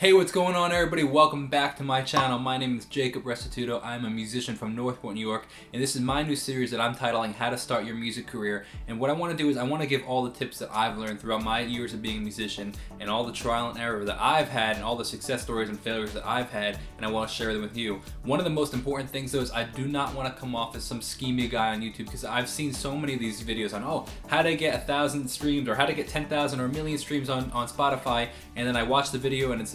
Hey, what's going on, everybody? Welcome back to my channel. My name is Jacob Restituto. I'm a musician from Northport, New York, and this is my new series that I'm titling How to Start Your Music Career. And what I want to do is I want to give all the tips that I've learned throughout my years of being a musician and all the trial and error that I've had and all the success stories and failures that I've had, and I want to share them with you. One of the most important things, though, is I do not want to come off as some schemy guy on YouTube, because I've seen so many of these videos on, how to get 1,000 streams or how to get 10,000 or a million streams on Spotify, and then I watch the video and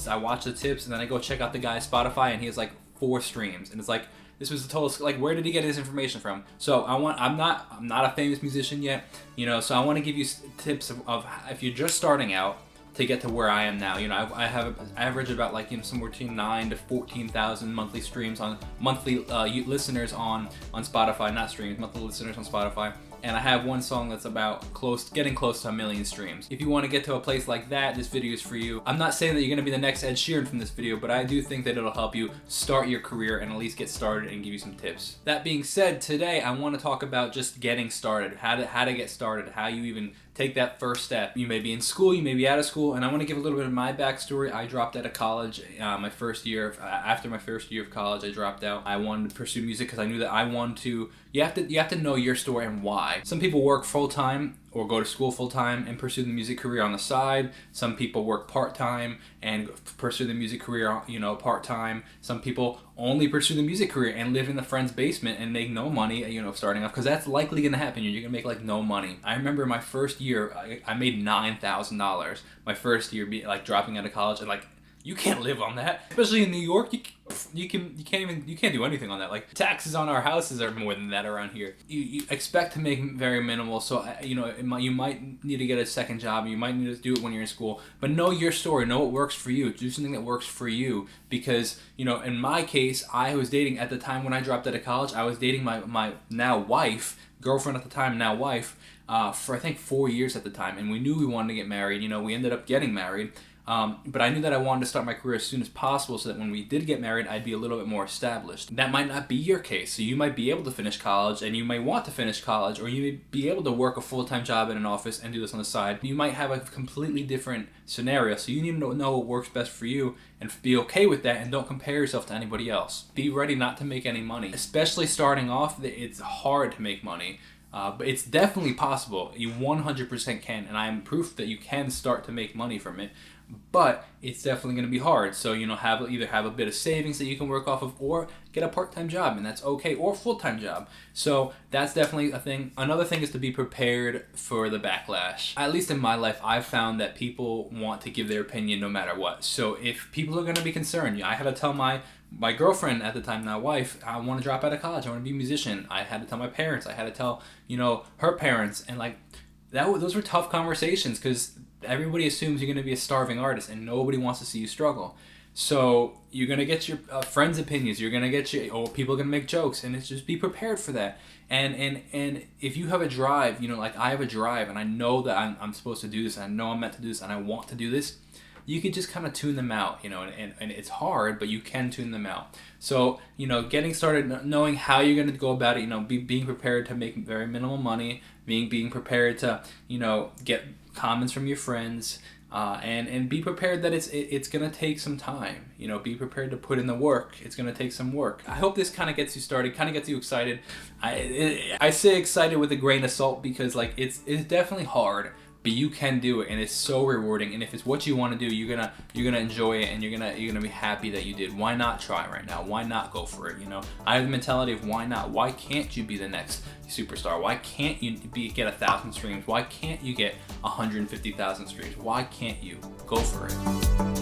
I watch the tips, and then I go check out the guy's Spotify and he has like 4 streams, and it's like, this was a total, like, where did he get his information from? So I'm not a famous musician yet, so I want to give you tips of if you're just starting out to get to where I am now. I have an average about somewhere between 9,000 to 14,000 monthly streams on listeners on Spotify, not streams, monthly listeners on Spotify. And I have one song that's getting close to 1 million streams. If you want to get to a place like that, this video is for you. I'm not saying that you're going to be the next Ed Sheeran from this video, but I do think that it'll help you start your career and at least get started and give you some tips. That being said, today I want to talk about just getting started, how to get started, how you even take that first step. You may be in school, you may be out of school, and I want to give a little bit of my backstory. I dropped out of college after my first year of college. I dropped out. I wanted to pursue music because I knew that I wanted to. You have to know your story and why. Some people work full-time or go to school full-time and pursue the music career on the side. Some people work part-time and pursue the music career, part-time. Some people only pursue the music career and live in a friend's basement and make no money, starting off, because that's likely going to happen. You're going to make no money. I remember my first year, I made $9,000. My first year, dropping out of college, and you can't live on that, especially in New York. You can't do anything on that. Taxes on our houses are more than that around here. You expect to make very minimal, so you might need to get a second job. You might need to do it when you're in school, but know your story. Know what works for you. Do something that works for you, because in my case, I was dating at the time when I dropped out of college. I was dating my now wife, girlfriend at the time, now wife, for I think 4 years at the time, and we knew we wanted to get married. We ended up getting married. But I knew that I wanted to start my career as soon as possible, so that when we did get married, I'd be a little bit more established. That might not be your case, so you might be able to finish college, and you may want to finish college, or you may be able to work a full-time job in an office and do this on the side. You might have a completely different scenario, so you need to know what works best for you and be okay with that, and don't compare yourself to anybody else. Be ready not to make any money. Especially starting off, it's hard to make money. But it's definitely possible. You 100% can, and I am proof that you can start to make money from it. But it's definitely going to be hard. So either have a bit of savings that you can work off of, or get a part-time job, and that's okay, or a full-time job. So that's definitely a thing. Another thing is to be prepared for the backlash. At least in my life, I've found that people want to give their opinion no matter what. So if people are going to be concerned, I had to tell my girlfriend at the time, now wife, I want to drop out of college, I want to be a musician. I had to tell my parents, I had to tell her parents, and those were tough conversations, because everybody assumes you're going to be a starving artist and nobody wants to see you struggle. So you're going to get your friends' opinions, you're going to get people are going to make jokes, and it's just be prepared for that. And if you have a drive, I have a drive, and I know that I'm supposed to do this, and I know I'm meant to do this, and I want to do this, you could just kind of tune them out, and it's hard, but you can tune them out. So, getting started, knowing how you're going to go about it, being prepared to make very minimal money, being prepared to, get comments from your friends, and be prepared that it's going to take some time. Be prepared to put in the work. It's going to take some work. I hope this kind of gets you started, kind of gets you excited. I say excited with a grain of salt, because it's definitely hard, but you can do it, and it's so rewarding. And if it's what you want to do, you're gonna enjoy it, and you're gonna be happy that you did. Why not try right now? Why not go for it? I have the mentality of why not? Why can't you be the next superstar? Why can't you get 1,000 streams? Why can't you get 150,000 streams? Why can't you? Go for it.